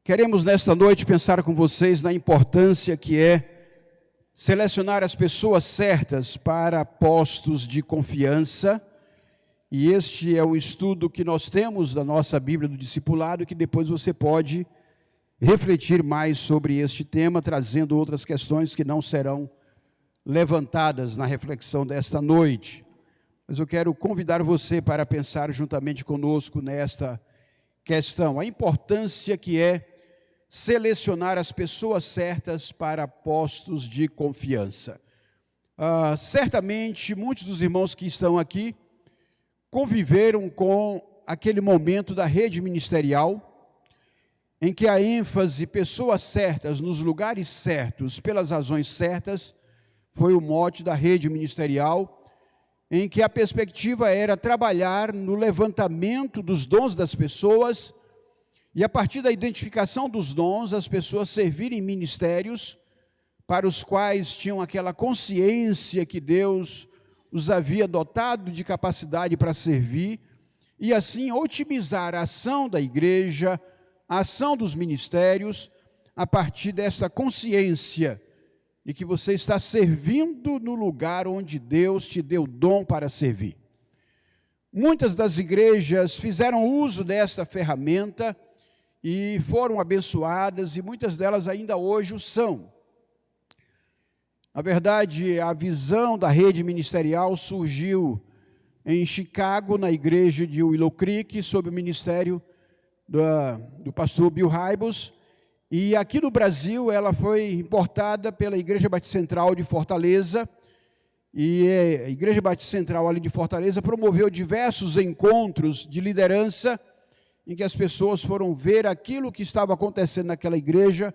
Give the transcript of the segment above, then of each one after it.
Queremos nesta noite pensar com vocês na importância que é selecionar as pessoas certas para postos de confiança. E este é o estudo que nós temos da nossa Bíblia do Discipulado, que depois você pode refletir mais sobre este tema, trazendo outras questões que não serão levantadas na reflexão desta noite. Mas eu quero convidar você para pensar juntamente conosco nesta questão, a importância que é selecionar as pessoas certas para postos de confiança. Certamente, muitos dos irmãos que estão aqui conviveram com aquele momento da rede ministerial, em que a ênfase, pessoas certas, nos lugares certos, pelas razões certas, foi o mote da rede ministerial, em que a perspectiva era trabalhar no levantamento dos dons das pessoas e a partir da identificação dos dons, as pessoas servirem ministérios para os quais tinham aquela consciência que Deus os havia dotado de capacidade para servir e assim otimizar a ação da igreja, a ação dos ministérios, a partir dessa consciência de que você está servindo no lugar onde Deus te deu dom para servir. Muitas das igrejas fizeram uso desta ferramenta e foram abençoadas, e muitas delas ainda hoje o são. Na verdade, a visão da rede ministerial surgiu em Chicago, na igreja de Willow Creek, sob o ministério do pastor Bill Hybels, e aqui no Brasil ela foi importada pela Igreja Batista Central de Fortaleza, e a Igreja Batista Central ali de Fortaleza promoveu diversos encontros de liderança, em que as pessoas foram ver aquilo que estava acontecendo naquela igreja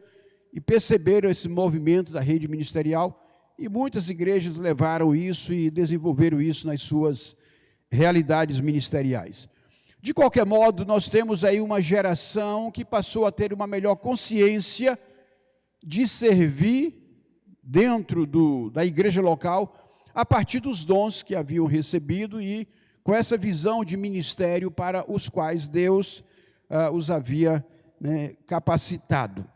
e perceberam esse movimento da rede ministerial, e muitas igrejas levaram isso e desenvolveram isso nas suas realidades ministeriais. De qualquer modo, nós temos aí uma geração que passou a ter uma melhor consciência de servir dentro da igreja local, a partir dos dons que haviam recebido e com essa visão de ministério para os quais Deus os havia capacitado.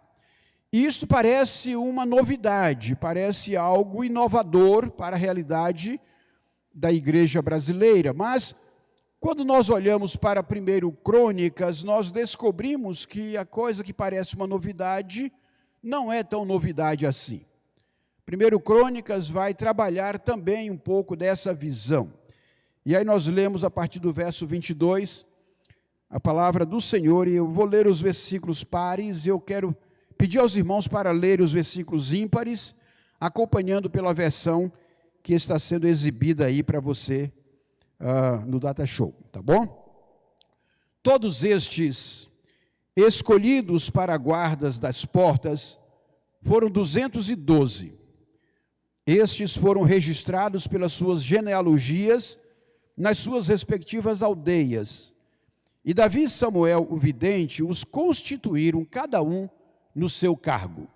Isso parece uma novidade, parece algo inovador para a realidade da igreja brasileira, mas quando nós olhamos para 1 Crônicas, nós descobrimos que a coisa que parece uma novidade não é tão novidade assim. 1 Crônicas vai trabalhar também um pouco dessa visão. E aí nós lemos a partir do verso 22, a palavra do Senhor, e eu vou ler os versículos pares, e eu quero pedir aos irmãos para ler os versículos ímpares, acompanhando pela versão que está sendo exibida aí para você no Data Show, tá bom? Todos estes escolhidos para guardas das portas foram 212. Estes foram registrados pelas suas genealogias nas suas respectivas aldeias. E Davi e Samuel, o vidente, os constituíram cada um no seu cargo.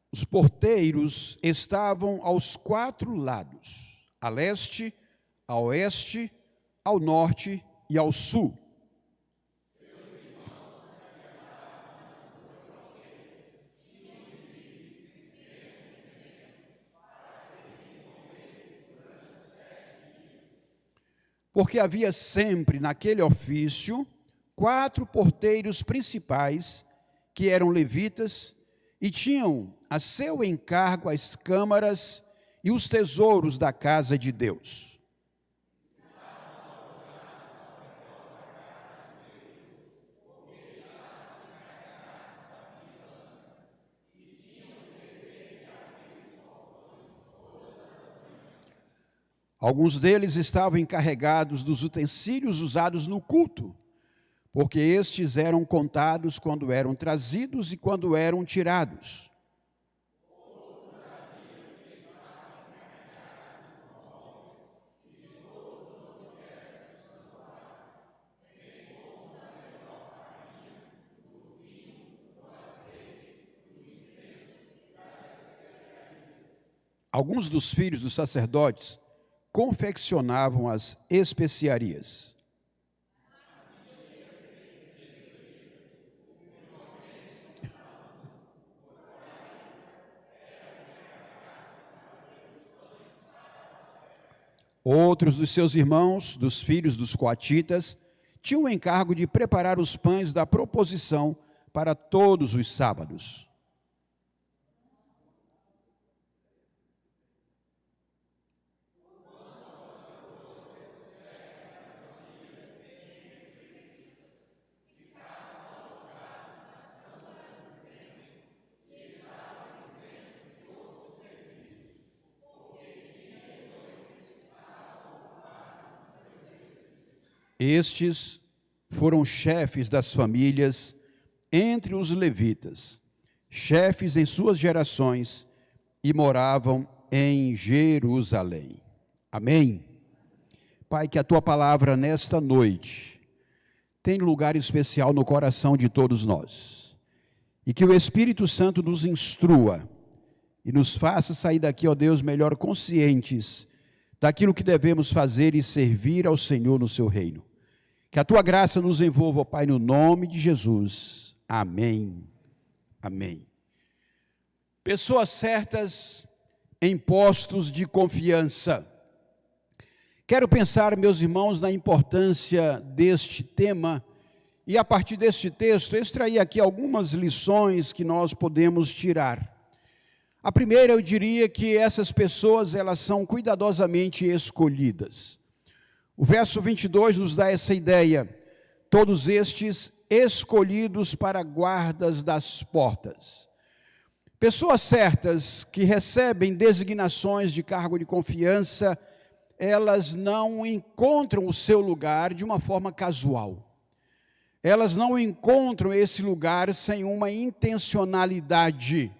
Os porteiros estavam aos 4 lados, a leste, a oeste, ao norte e ao sul. Porque havia sempre naquele ofício 4 porteiros principais, que eram levitas, e tinham a seu encargo as câmaras e os tesouros da casa de Deus. Alguns deles estavam encarregados dos utensílios usados no culto, porque estes eram contados quando eram trazidos e quando eram tirados. alguns dos filhos dos sacerdotes confeccionavam as especiarias. Outros dos seus irmãos, dos filhos dos coatitas, tinham o encargo de preparar os pães da proposição para todos os sábados. Estes foram chefes das famílias entre os levitas, chefes em suas gerações, e moravam em Jerusalém. Amém? Pai, que a tua palavra nesta noite tenha lugar especial no coração de todos nós, e que o Espírito Santo nos instrua e nos faça sair daqui, ó Deus, melhor conscientes daquilo que devemos fazer e servir ao Senhor no seu reino. Que a tua graça nos envolva, ó Pai, no nome de Jesus. Amém. Amém. Pessoas certas em postos de confiança. Quero pensar, meus irmãos, na importância deste tema e, a partir deste texto, extrair aqui algumas lições que nós podemos tirar. A primeira, eu diria que essas pessoas, elas são cuidadosamente escolhidas. O verso 22 nos dá essa ideia: todos estes escolhidos para guardas das portas. Pessoas certas que recebem designações de cargo de confiança, elas não encontram o seu lugar de uma forma casual. Elas não encontram esse lugar sem uma intencionalidade.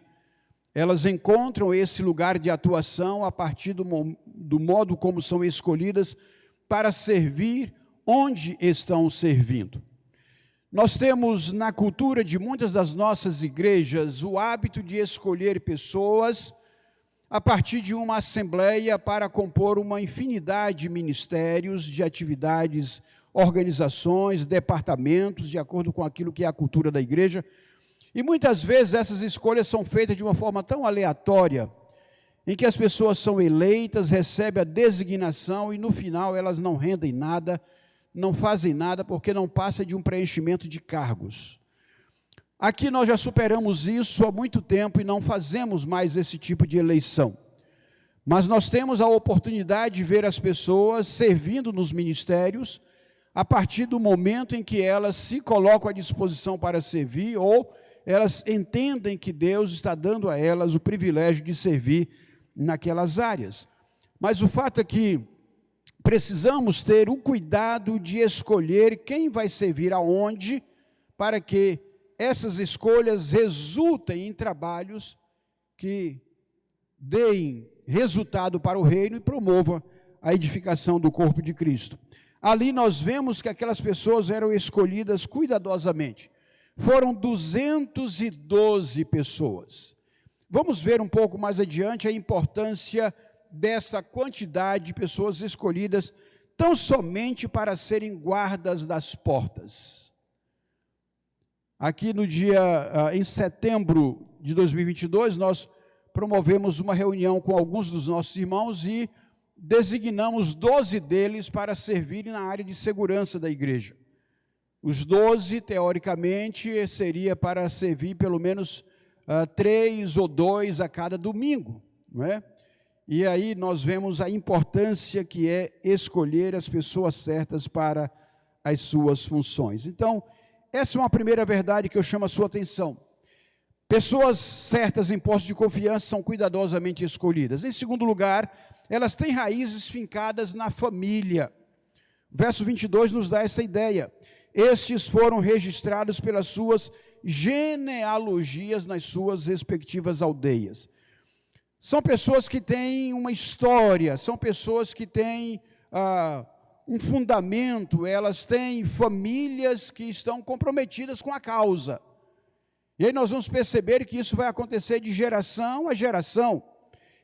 Elas encontram esse lugar de atuação a partir do modo como são escolhidas para servir onde estão servindo. Nós temos na cultura de muitas das nossas igrejas o hábito de escolher pessoas a partir de uma assembleia para compor uma infinidade de ministérios, de atividades, organizações, departamentos, de acordo com aquilo que é a cultura da igreja. E muitas vezes essas escolhas são feitas de uma forma tão aleatória, em que as pessoas são eleitas, recebem a designação e no final elas não rendem nada, não fazem nada, porque não passa de um preenchimento de cargos. Aqui nós já superamos isso há muito tempo e não fazemos mais esse tipo de eleição. Mas nós temos a oportunidade de ver as pessoas servindo nos ministérios a partir do momento em que elas se colocam à disposição para servir ou elas entendem que Deus está dando a elas o privilégio de servir naquelas áreas. Mas o fato é que precisamos ter o cuidado de escolher quem vai servir aonde, para que essas escolhas resultem em trabalhos que deem resultado para o reino e promovam a edificação do corpo de Cristo. Ali nós vemos que aquelas pessoas eram escolhidas cuidadosamente. Foram 212 pessoas. Vamos ver um pouco mais adiante a importância dessa quantidade de pessoas escolhidas tão somente para serem guardas das portas. Aqui em setembro de 2022, nós promovemos uma reunião com alguns dos nossos irmãos e designamos 12 deles para servirem na área de segurança da igreja. Os 12, teoricamente, seria para servir pelo menos 3 ou 2 a cada domingo, não é? E aí nós vemos a importância que é escolher as pessoas certas para as suas funções. Então, essa é uma primeira verdade que eu chamo a sua atenção. Pessoas certas em postos de confiança são cuidadosamente escolhidas. Em segundo lugar, elas têm raízes fincadas na família. O verso 22 nos dá essa ideia. Estes foram registrados pelas suas genealogias nas suas respectivas aldeias. São pessoas que têm uma história, são pessoas que têm um fundamento, elas têm famílias que estão comprometidas com a causa. E aí nós vamos perceber que isso vai acontecer de geração a geração.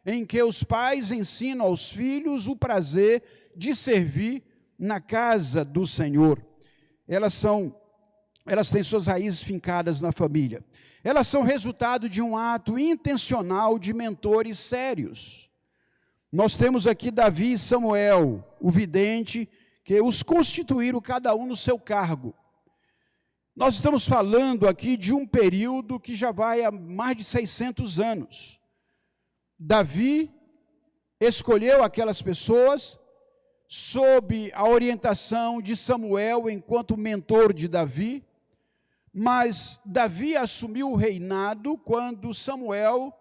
em que os pais ensinam aos filhos o prazer de servir na casa do Senhor. Elas têm suas raízes fincadas na família. Elas são resultado de um ato intencional de mentores sérios. Nós temos aqui Davi e Samuel, o vidente, que os constituíram cada um no seu cargo. Nós estamos falando aqui de um período que já vai há mais de 600 anos. Davi escolheu aquelas pessoas sob a orientação de Samuel enquanto mentor de Davi, mas Davi assumiu o reinado quando Samuel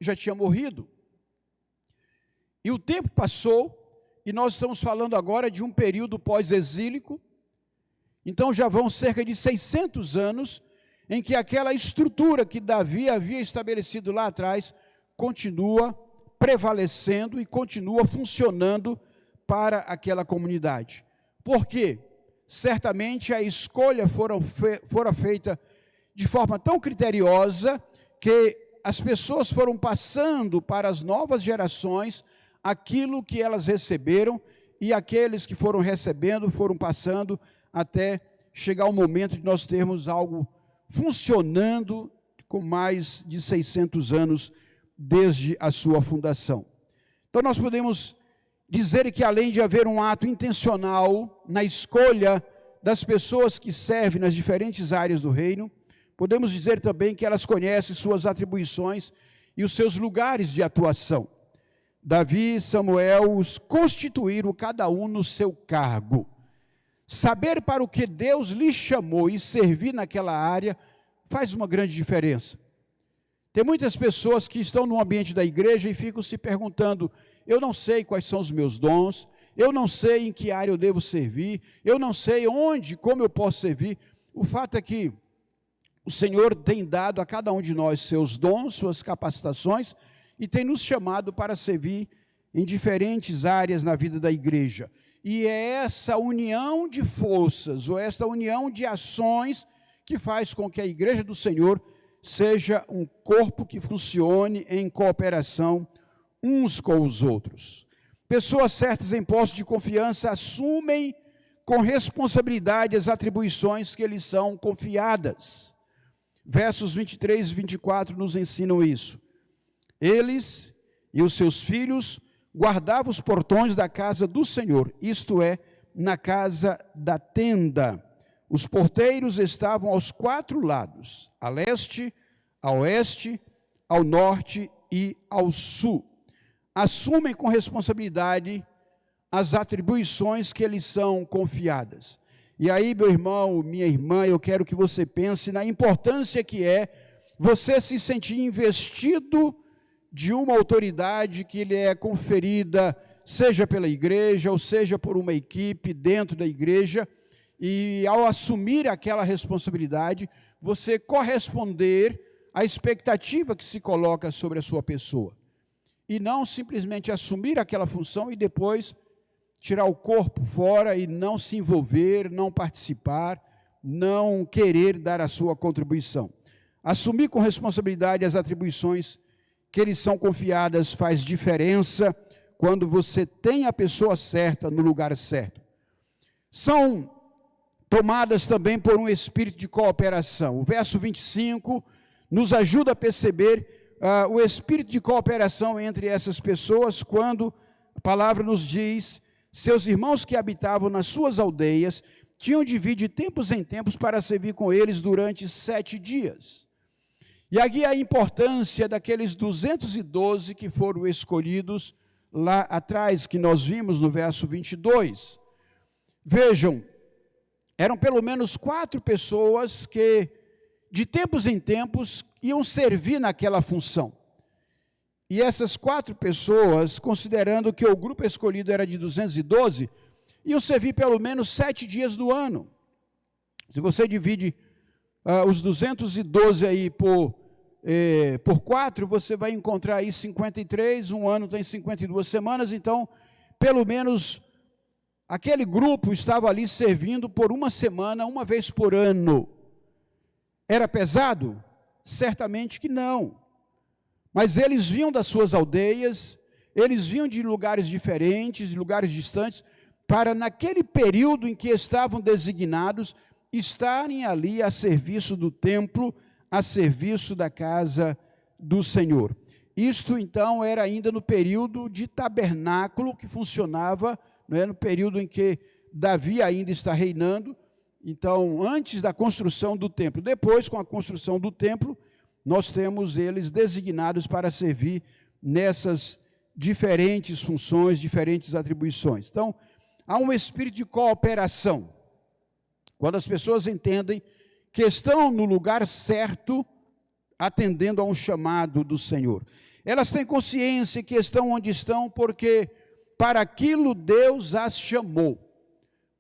já tinha morrido. E o tempo passou, e nós estamos falando agora de um período pós-exílico. Então já vão cerca de 600 anos em que aquela estrutura que Davi havia estabelecido lá atrás continua prevalecendo e continua funcionando para aquela comunidade. Por quê? Certamente a escolha fora feita de forma tão criteriosa que as pessoas foram passando para as novas gerações aquilo que elas receberam, e aqueles que foram recebendo foram passando até chegar o momento de nós termos algo funcionando com mais de 600 anos desde a sua fundação. Então nós podemos dizer que além de haver um ato intencional na escolha das pessoas que servem nas diferentes áreas do reino, podemos dizer também que elas conhecem suas atribuições e os seus lugares de atuação. Davi e Samuel os constituíram cada um no seu cargo. Saber para o que Deus lhe chamou e servir naquela área faz uma grande diferença. Tem muitas pessoas que estão no ambiente da igreja e ficam se perguntando: eu não sei quais são os meus dons, eu não sei em que área eu devo servir, eu não sei onde, como eu posso servir. O fato é que o Senhor tem dado a cada um de nós seus dons, suas capacitações, e tem nos chamado para servir em diferentes áreas na vida da igreja. E é essa união de forças, ou essa união de ações, que faz com que a igreja do Senhor seja um corpo que funcione em cooperação uns com os outros. Pessoas certas em posse de confiança assumem com responsabilidade as atribuições que lhes são confiadas. Versos 23 e 24 nos ensinam isso. Eles e os seus filhos guardavam os portões da casa do Senhor, isto é, na casa da tenda. Os porteiros estavam aos 4 lados, a leste, a oeste, ao norte e ao sul. Assumem com responsabilidade as atribuições que lhes são confiadas. E aí, meu irmão, minha irmã, eu quero que você pense na importância que é você se sentir investido de uma autoridade que lhe é conferida, seja pela igreja, ou seja por uma equipe dentro da igreja, e ao assumir aquela responsabilidade, você corresponder à expectativa que se coloca sobre a sua pessoa. E não simplesmente assumir aquela função e depois tirar o corpo fora e não se envolver, não participar, não querer dar a sua contribuição. Assumir com responsabilidade as atribuições que lhes são confiadas faz diferença quando você tem a pessoa certa no lugar certo. São tomadas também por um espírito de cooperação. O verso 25 nos ajuda a perceber o espírito de cooperação entre essas pessoas, quando a palavra nos diz: seus irmãos que habitavam nas suas aldeias tinham de vir de tempos em tempos para servir com eles durante 7 dias. E aqui a importância daqueles 212 que foram escolhidos lá atrás, que nós vimos no verso 22. Vejam, eram pelo menos 4 pessoas que, de tempos em tempos, iam servir naquela função. E essas 4 pessoas, considerando que o grupo escolhido era de 212, iam servir pelo menos 7 dias do ano. Se você divide os 212 aí por 4, você vai encontrar aí 53, um ano tem 52 semanas, então, pelo menos, aquele grupo estava ali servindo por uma semana, uma vez por ano. Era pesado? Certamente que não. Mas eles vinham das suas aldeias, eles vinham de lugares diferentes, de lugares distantes, para naquele período em que estavam designados, estarem ali a serviço do templo, a serviço da casa do Senhor. Isto, então, era ainda no período de tabernáculo, que funcionava, no período em que Davi ainda está reinando. Então, antes da construção do templo. Depois, com a construção do templo, nós temos eles designados para servir nessas diferentes funções, diferentes atribuições. Então, há um espírito de cooperação. Quando as pessoas entendem que estão no lugar certo, atendendo a um chamado do Senhor. Elas têm consciência que estão onde estão, porque para aquilo Deus as chamou.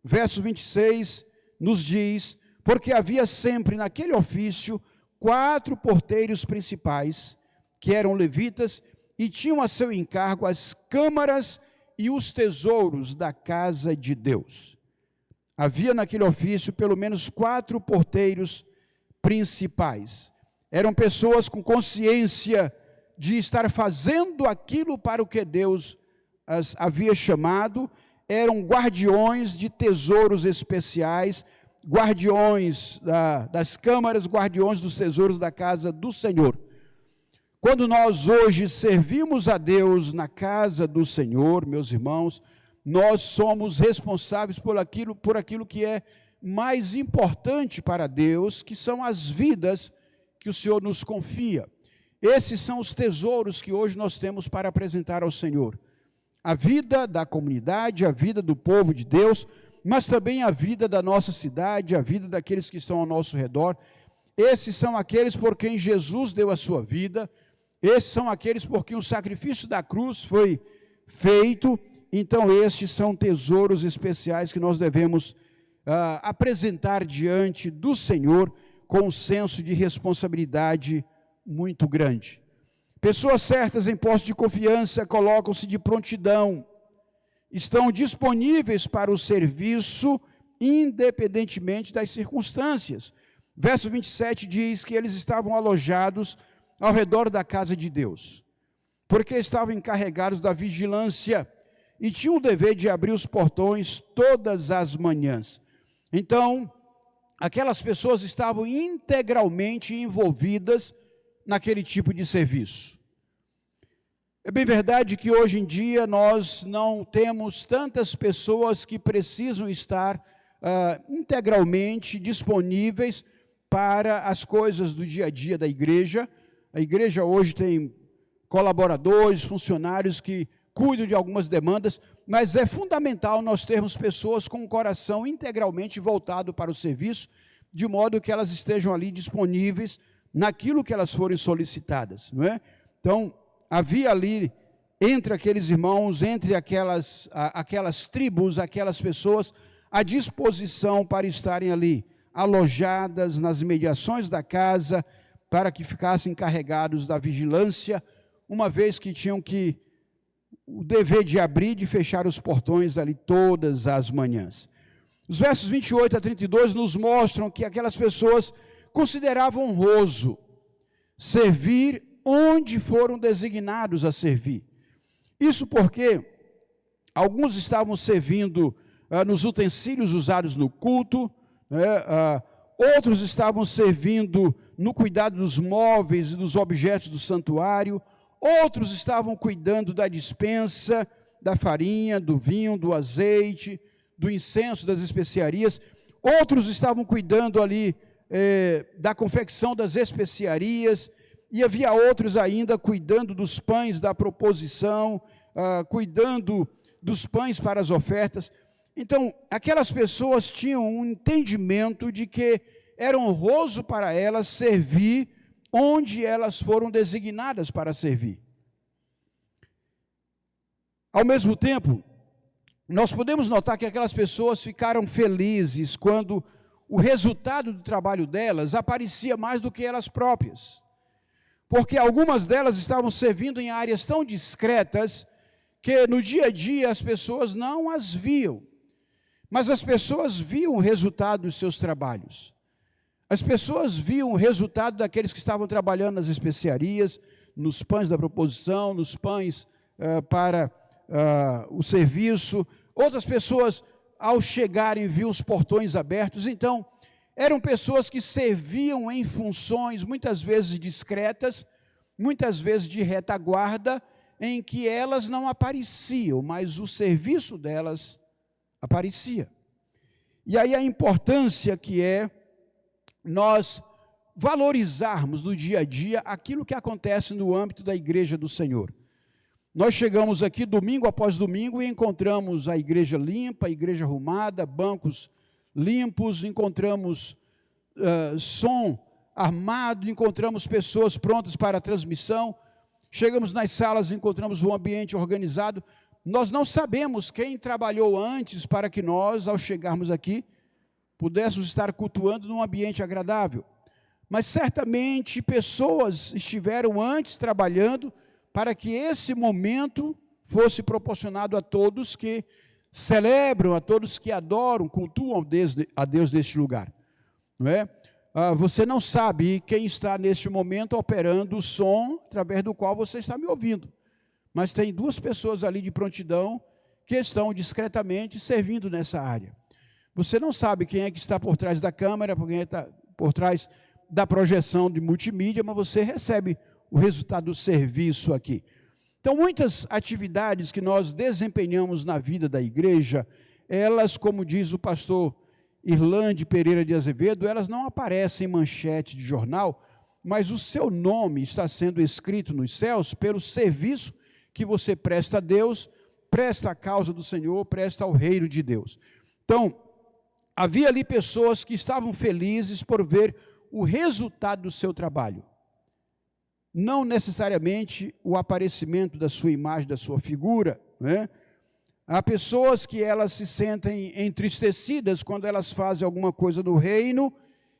Verso 26 nos diz, porque havia sempre naquele ofício 4 porteiros principais, que eram levitas, e tinham a seu encargo as câmaras e os tesouros da casa de Deus. Havia naquele ofício pelo menos 4 porteiros principais. Eram pessoas com consciência de estar fazendo aquilo para o que Deus as havia chamado, eram guardiões de tesouros especiais, guardiões das câmaras, guardiões dos tesouros da casa do Senhor. Quando nós hoje servimos a Deus na casa do Senhor, meus irmãos, nós somos responsáveis por aquilo que é mais importante para Deus, que são as vidas que o Senhor nos confia. Esses são os tesouros que hoje nós temos para apresentar ao Senhor. A vida da comunidade, a vida do povo de Deus, mas também a vida da nossa cidade, a vida daqueles que estão ao nosso redor. Esses são aqueles por quem Jesus deu a sua vida, esses são aqueles por quem o sacrifício da cruz foi feito. Então estes são tesouros especiais que nós devemos apresentar diante do Senhor com um senso de responsabilidade muito grande. Pessoas certas em posse de confiança colocam-se de prontidão, estão disponíveis para o serviço independentemente das circunstâncias. Verso 27 diz que eles estavam alojados ao redor da casa de Deus, porque estavam encarregados da vigilância e tinham o dever de abrir os portões todas as manhãs. Então, aquelas pessoas estavam integralmente envolvidas naquele tipo de serviço. É bem verdade que hoje em dia nós não temos tantas pessoas que precisam estar integralmente disponíveis para as coisas do dia a dia da igreja. A igreja hoje tem colaboradores, funcionários que cuidam de algumas demandas, mas é fundamental nós termos pessoas com o coração integralmente voltado para o serviço, de modo que elas estejam ali disponíveis naquilo que elas forem solicitadas, não é? Então, havia ali, entre aqueles irmãos, entre aquelas tribos, aquelas pessoas, à disposição para estarem ali, alojadas nas imediações da casa, para que ficassem encarregados da vigilância, uma vez que tinham o dever de abrir e de fechar os portões ali todas as manhãs. Os versos 28 a 32 nos mostram que aquelas pessoas consideravam honroso servir onde foram designados a servir. Isso porque alguns estavam servindo nos utensílios usados no culto, outros estavam servindo no cuidado dos móveis e dos objetos do santuário, outros estavam cuidando da dispensa, da farinha, do vinho, do azeite, do incenso, das especiarias, outros estavam cuidando ali da confecção das especiarias, e havia outros ainda cuidando dos pães da proposição, cuidando dos pães para as ofertas. Então, aquelas pessoas tinham um entendimento de que era honroso para elas servir onde elas foram designadas para servir. Ao mesmo tempo, nós podemos notar que aquelas pessoas ficaram felizes quando o resultado do trabalho delas aparecia mais do que elas próprias. Porque algumas delas estavam servindo em áreas tão discretas que no dia a dia as pessoas não as viam. Mas as pessoas viam o resultado dos seus trabalhos. As pessoas viam o resultado daqueles que estavam trabalhando nas especiarias, nos pães da proposição, nos pães para o serviço. Outras pessoas, ao chegarem, viam os portões abertos. Então, eram pessoas que serviam em funções, muitas vezes discretas, muitas vezes de retaguarda, em que elas não apareciam, mas o serviço delas aparecia. E aí a importância que é nós valorizarmos no dia a dia aquilo que acontece no âmbito da igreja do Senhor. Nós chegamos aqui domingo após domingo e encontramos a igreja limpa, a igreja arrumada, bancos limpos, encontramos som armado, encontramos pessoas prontas para a transmissão, chegamos nas salas e encontramos um ambiente organizado. Nós não sabemos quem trabalhou antes para que nós, ao chegarmos aqui, pudéssemos estar cultuando num ambiente agradável. Mas certamente pessoas estiveram antes trabalhando para que esse momento fosse proporcionado a todos que celebram, a todos que adoram, cultuam a Deus neste lugar. Não é? Você não sabe quem está neste momento operando o som através do qual você está me ouvindo. Mas tem duas pessoas ali de prontidão que estão discretamente servindo nessa área. Você não sabe quem é que está por trás da câmera, quem está por trás da projeção de multimídia, mas você recebe o resultado do serviço aqui. Então, muitas atividades que nós desempenhamos na vida da igreja, elas, como diz o pastor Irlande Pereira de Azevedo, elas não aparecem em manchete de jornal, mas o seu nome está sendo escrito nos céus pelo serviço que você presta a Deus, presta à causa do Senhor, presta ao reino de Deus. Então, havia ali pessoas que estavam felizes por ver o resultado do seu trabalho. Não necessariamente o aparecimento da sua imagem, da sua figura, né? Há pessoas que elas se sentem entristecidas quando elas fazem alguma coisa no reino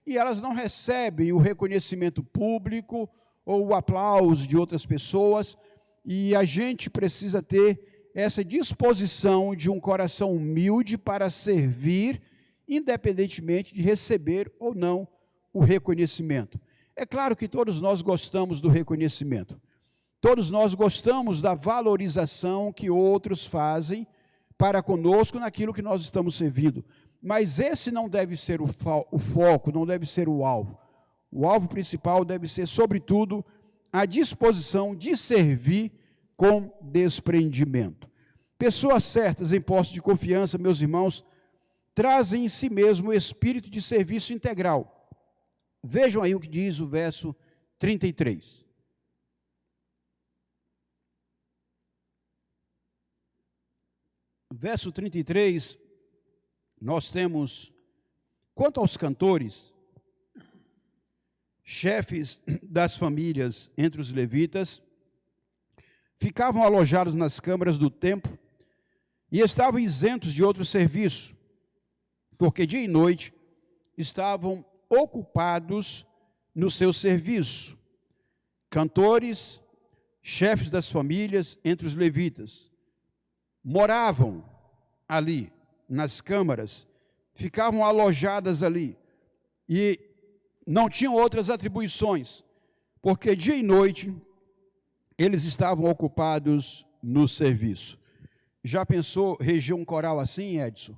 e elas não recebem o reconhecimento público ou o aplauso de outras pessoas. E a gente precisa ter essa disposição de um coração humilde para servir, independentemente de receber ou não o reconhecimento. É claro que todos nós gostamos do reconhecimento. Todos nós gostamos da valorização que outros fazem para conosco naquilo que nós estamos servindo. Mas esse não deve ser o foco, não deve ser o alvo. O alvo principal deve ser, sobretudo, a disposição de servir com desprendimento. Pessoas certas em posse de confiança, meus irmãos, trazem em si mesmo o espírito de serviço integral. Vejam aí o que diz o verso 33. Verso 33, nós temos, quanto aos cantores, chefes das famílias entre os levitas, ficavam alojados nas câmaras do templo e estavam isentos de outro serviço, porque dia e noite estavam ocupados no seu serviço. Cantores, chefes das famílias entre os levitas, moravam ali nas câmaras, ficavam alojadas ali e não tinham outras atribuições, porque dia e noite eles estavam ocupados no serviço. Já pensou reger um coral assim, Edson?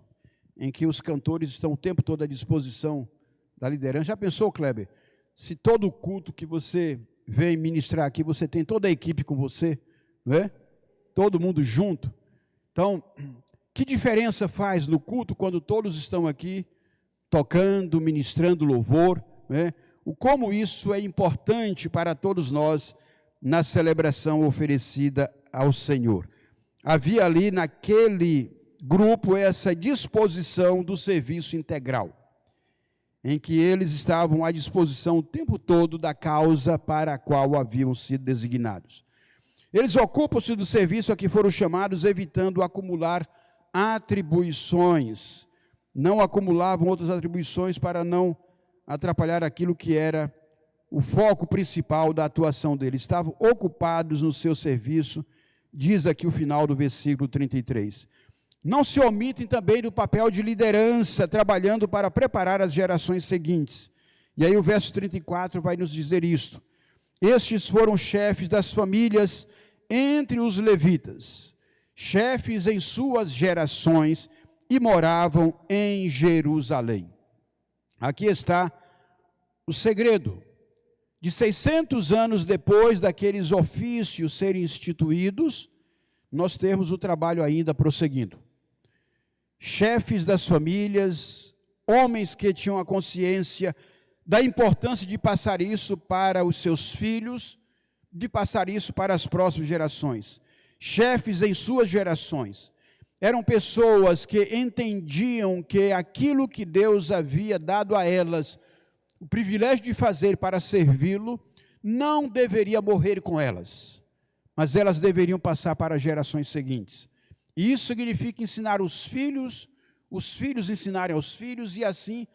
Em que os cantores estão o tempo todo à disposição da liderança. Já pensou, Kleber? Se todo o culto que você vem ministrar aqui, você tem toda a equipe com você, não é? Todo mundo junto. Então, que diferença faz no culto quando todos estão aqui tocando, ministrando louvor, não é? Como isso é importante para todos nós na celebração oferecida ao Senhor. Havia ali naquele grupo essa disposição do serviço integral, em que eles estavam à disposição o tempo todo da causa para a qual haviam sido designados. Eles ocupam-se do serviço a que foram chamados, evitando acumular atribuições. Não acumulavam outras atribuições para não atrapalhar aquilo que era o foco principal da atuação deles. Estavam ocupados no seu serviço, diz aqui o final do versículo 33. Não se omitem também do papel de liderança, trabalhando para preparar as gerações seguintes. E aí o verso 34 vai nos dizer isto. Estes foram chefes das famílias entre os levitas, chefes em suas gerações, e moravam em Jerusalém. Aqui está o segredo. De 600 anos depois daqueles ofícios serem instituídos, nós temos o trabalho ainda prosseguindo. Chefes das famílias, homens que tinham a consciência da importância de passar isso para os seus filhos, de passar isso para as próximas gerações. Chefes em suas gerações. Eram pessoas que entendiam que aquilo que Deus havia dado a elas, o privilégio de fazer para servi-lo, não deveria morrer com elas, mas elas deveriam passar para as gerações seguintes. E isso significa ensinar os filhos ensinarem aos filhos e assim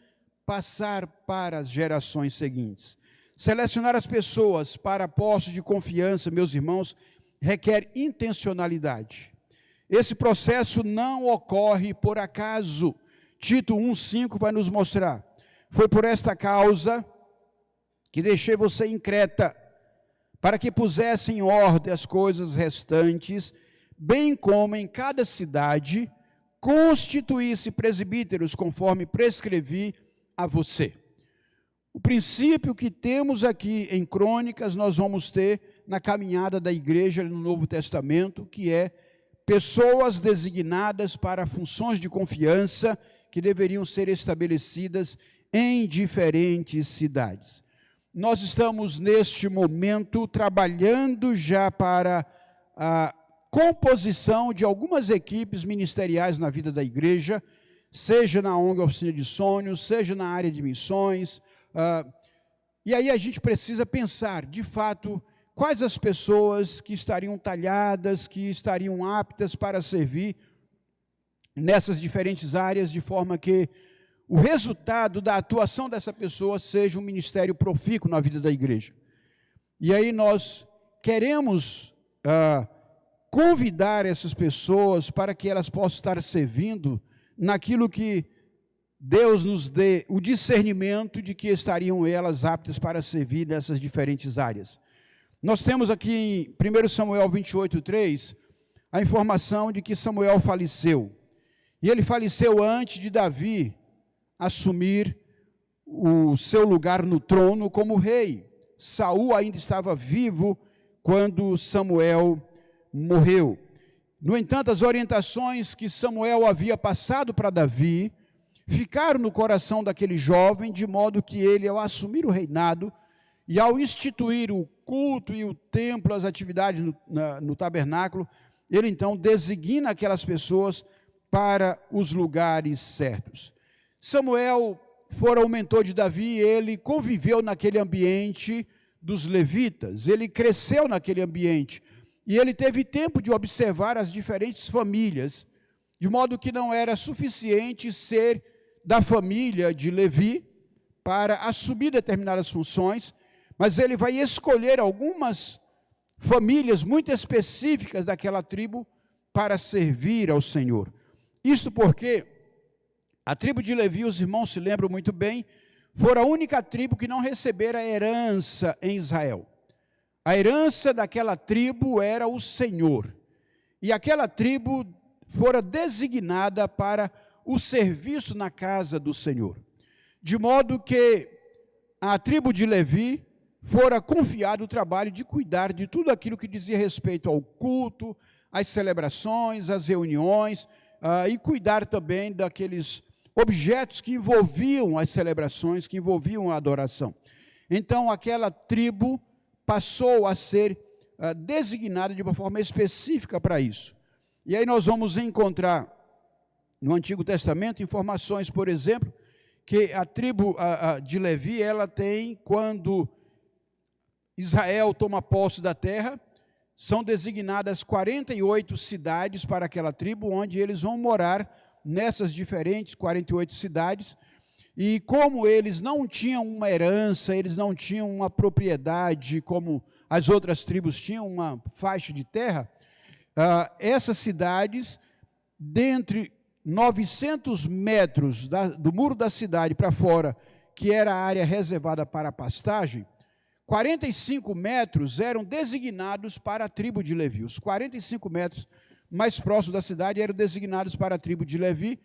passar para as gerações seguintes. Selecionar as pessoas para postos de confiança, meus irmãos, requer intencionalidade. Esse processo não ocorre por acaso. Tito 1,5 vai nos mostrar. Foi por esta causa que deixei você em Creta, para que pusesse em ordem as coisas restantes, bem como em cada cidade constituísse presbíteros, conforme prescrevi a você. O princípio que temos aqui em Crônicas, nós vamos ter na caminhada da igreja no Novo Testamento, que é pessoas designadas para funções de confiança que deveriam ser estabelecidas em diferentes cidades. Nós estamos neste momento trabalhando já para a composição de algumas equipes ministeriais na vida da igreja, seja na ONG Oficina de Sonhos, seja na área de missões. E aí a gente precisa pensar, de fato, quais as pessoas que estariam talhadas, que estariam aptas para servir nessas diferentes áreas, de forma que o resultado da atuação dessa pessoa seja um ministério profícuo na vida da igreja. E aí nós queremos convidar essas pessoas para que elas possam estar servindo naquilo que Deus nos dê o discernimento de que estariam elas aptas para servir nessas diferentes áreas. Nós temos aqui em 1 Samuel 28:3 a informação de que Samuel faleceu. E ele faleceu antes de Davi assumir o seu lugar no trono como rei. Saul ainda estava vivo quando Samuel morreu. No entanto, as orientações que Samuel havia passado para Davi ficaram no coração daquele jovem, de modo que ele, ao assumir o reinado e ao instituir o culto e o templo, as atividades no tabernáculo, ele então designa aquelas pessoas para os lugares certos. Samuel fora o mentor de Davi, ele conviveu naquele ambiente dos levitas, ele cresceu naquele ambiente, e ele teve tempo de observar as diferentes famílias, de modo que não era suficiente ser da família de Levi para assumir determinadas funções, mas ele vai escolher algumas famílias muito específicas daquela tribo para servir ao Senhor. Isto porque a tribo de Levi, os irmãos se lembram muito bem, fora a única tribo que não recebera herança em Israel. A herança daquela tribo era o Senhor. E aquela tribo fora designada para o serviço na casa do Senhor. De modo que a tribo de Levi fora confiado o trabalho de cuidar de tudo aquilo que dizia respeito ao culto, às celebrações, às reuniões, e cuidar também daqueles objetos que envolviam as celebrações, que envolviam a adoração. Então, aquela tribo passou a ser designada de uma forma específica para isso. E aí nós vamos encontrar no Antigo Testamento informações, por exemplo, que a tribo de Levi, ela tem, quando Israel toma posse da terra, são designadas 48 cidades para aquela tribo, onde eles vão morar nessas diferentes 48 cidades, e como eles não tinham uma herança, eles não tinham uma propriedade, como as outras tribos tinham, uma faixa de terra, essas cidades, dentre 900 metros do muro da cidade para fora, que era a área reservada para a pastagem, 45 metros eram designados para a tribo de Levi. Os 45 metros mais próximos da cidade eram designados para a tribo de Levi,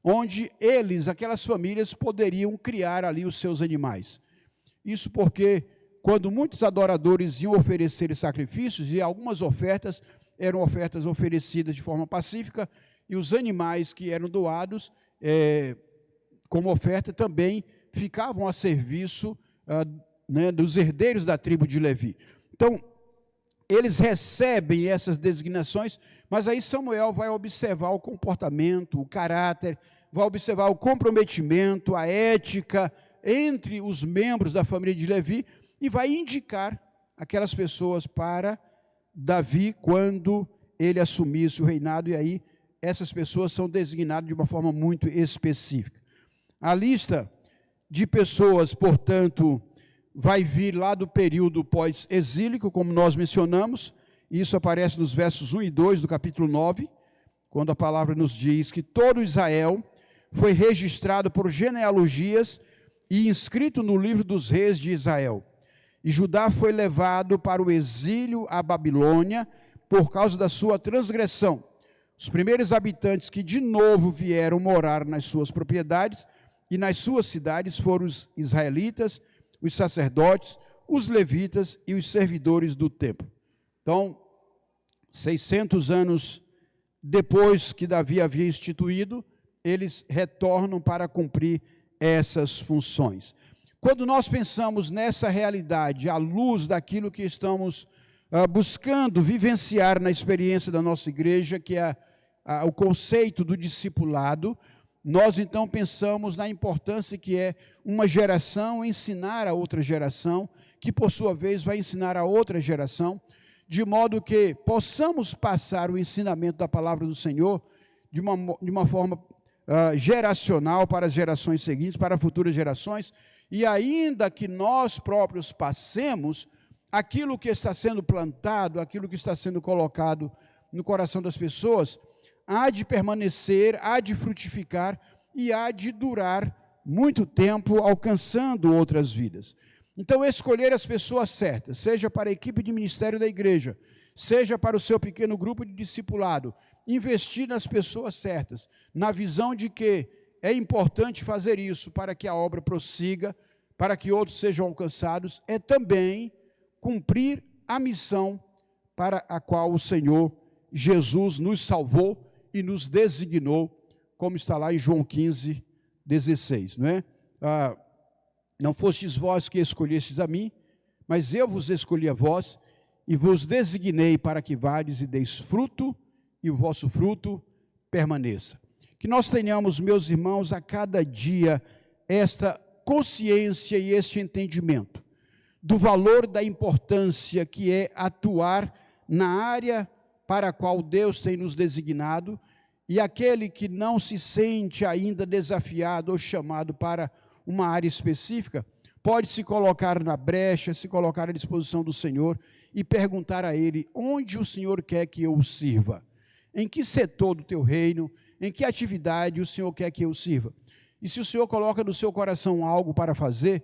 onde eles, aquelas famílias, poderiam criar ali os seus animais. Isso porque, quando muitos adoradores iam oferecer sacrifícios, e algumas ofertas eram ofertas oferecidas de forma pacífica, e os animais que eram doados como oferta também ficavam a serviço dos herdeiros da tribo de Levi. Então, eles recebem essas designações, mas aí Samuel vai observar o comportamento, o caráter, vai observar o comprometimento, a ética entre os membros da família de Levi e vai indicar aquelas pessoas para Davi quando ele assumisse o reinado, e aí essas pessoas são designadas de uma forma muito específica. A lista de pessoas, portanto, vai vir lá do período pós-exílico, como nós mencionamos. Isso aparece nos versos 1 e 2 do capítulo 9, quando a palavra nos diz que todo Israel foi registrado por genealogias e inscrito no livro dos reis de Israel. E Judá foi levado para o exílio à Babilônia por causa da sua transgressão. Os primeiros habitantes que de novo vieram morar nas suas propriedades e nas suas cidades foram os israelitas, os sacerdotes, os levitas e os servidores do templo. Então, 600 anos depois que Davi havia instituído, eles retornam para cumprir essas funções. Quando nós pensamos nessa realidade, à luz daquilo que estamos buscando vivenciar na experiência da nossa igreja, que é o conceito do discipulado, nós então pensamos na importância que é uma geração ensinar a outra geração, que por sua vez vai ensinar a outra geração, de modo que possamos passar o ensinamento da palavra do Senhor de uma forma geracional para as gerações seguintes, para futuras gerações, e ainda que nós próprios passemos aquilo que está sendo plantado, aquilo que está sendo colocado no coração das pessoas, há de permanecer, há de frutificar e há de durar muito tempo, alcançando outras vidas. Então, escolher as pessoas certas, seja para a equipe de ministério da igreja, seja para o seu pequeno grupo de discipulado, investir nas pessoas certas, na visão de que é importante fazer isso para que a obra prossiga, para que outros sejam alcançados, é também cumprir a missão para a qual o Senhor Jesus nos salvou e nos designou, como está lá em João 15, 16, não é? Não fostes vós que escolhestes a mim, mas eu vos escolhi a vós, e vos designei para que vades e deis fruto, e o vosso fruto permaneça. Que nós tenhamos, meus irmãos, a cada dia, esta consciência e este entendimento do valor da importância que é atuar na área para a qual Deus tem nos designado, e aquele que não se sente ainda desafiado ou chamado para uma área específica, pode se colocar na brecha, se colocar à disposição do Senhor e perguntar a Ele, onde o Senhor quer que eu o sirva? Em que setor do teu reino, em que atividade o Senhor quer que eu sirva? E se o Senhor coloca no seu coração algo para fazer,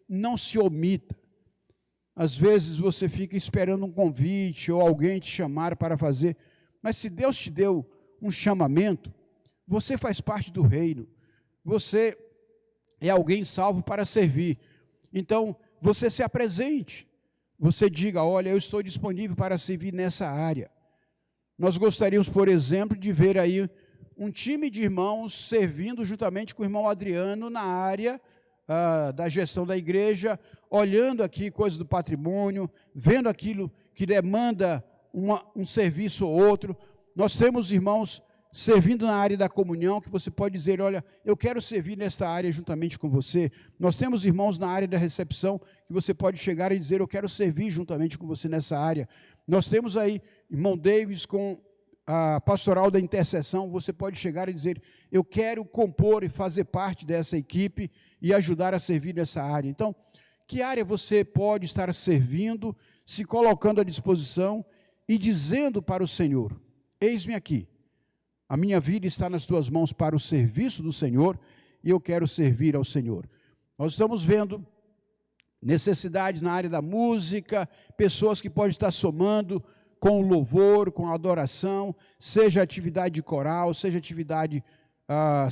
não se omita. Às vezes você fica esperando um convite ou alguém te chamar para fazer, mas se Deus te deu um chamamento, você faz parte do reino, você é alguém salvo para servir. Então, você se apresente, você diga, olha, eu estou disponível para servir nessa área. Nós gostaríamos, por exemplo, de ver aí um time de irmãos servindo juntamente com o irmão Adriano na área da gestão da igreja, olhando aqui coisas do patrimônio, vendo aquilo que demanda um serviço ou outro. Nós temos irmãos servindo na área da comunhão, que você pode dizer, olha, eu quero servir nessa área juntamente com você. Nós temos irmãos na área da recepção, que você pode chegar e dizer, eu quero servir juntamente com você nessa área. Nós temos aí irmão Davis com a pastoral da intercessão, você pode chegar e dizer, eu quero compor e fazer parte dessa equipe e ajudar a servir nessa área. Então, que área você pode estar servindo, se colocando à disposição e dizendo para o Senhor, eis-me aqui, a minha vida está nas tuas mãos para o serviço do Senhor e eu quero servir ao Senhor. Nós estamos vendo necessidades na área da música, pessoas que podem estar somando com o louvor, com a adoração, seja atividade de coral, seja atividade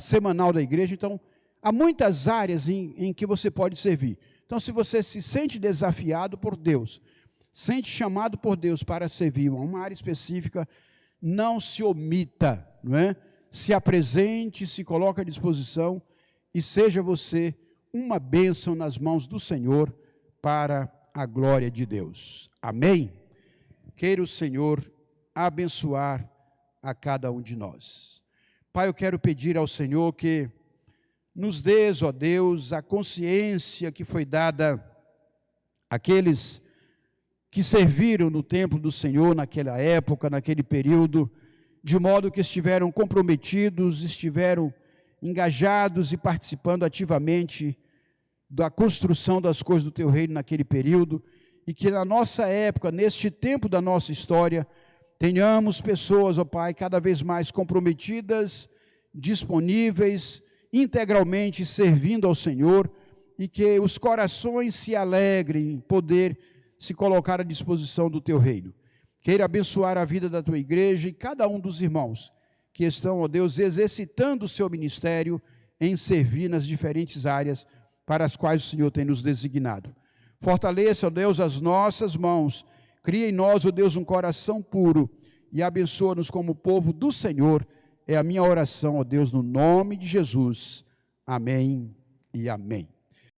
semanal da igreja. Então, há muitas áreas em que você pode servir. Então, se você se sente desafiado por Deus, sente chamado por Deus para servir uma área específica, não se omita, não é? Se apresente, se coloque à disposição e seja você uma bênção nas mãos do Senhor para a glória de Deus. Amém? Queira o Senhor abençoar a cada um de nós. Pai, eu quero pedir ao Senhor que nos dês, ó Deus, a consciência que foi dada àqueles que serviram no templo do Senhor naquela época, naquele período, de modo que estiveram comprometidos, estiveram engajados e participando ativamente da construção das coisas do Teu reino naquele período, e que na nossa época, neste tempo da nossa história, tenhamos pessoas, ó Pai, cada vez mais comprometidas, disponíveis, integralmente servindo ao Senhor, e que os corações se alegrem em poder se colocar à disposição do Teu reino. Queira abençoar a vida da Tua igreja e cada um dos irmãos que estão, ó Deus, exercitando o seu ministério em servir nas diferentes áreas para as quais o Senhor tem nos designado. Fortaleça, ó Deus, as nossas mãos, cria em nós, ó Deus, um coração puro e abençoa-nos como povo do Senhor. É a minha oração, ó Deus, no nome de Jesus. Amém e amém.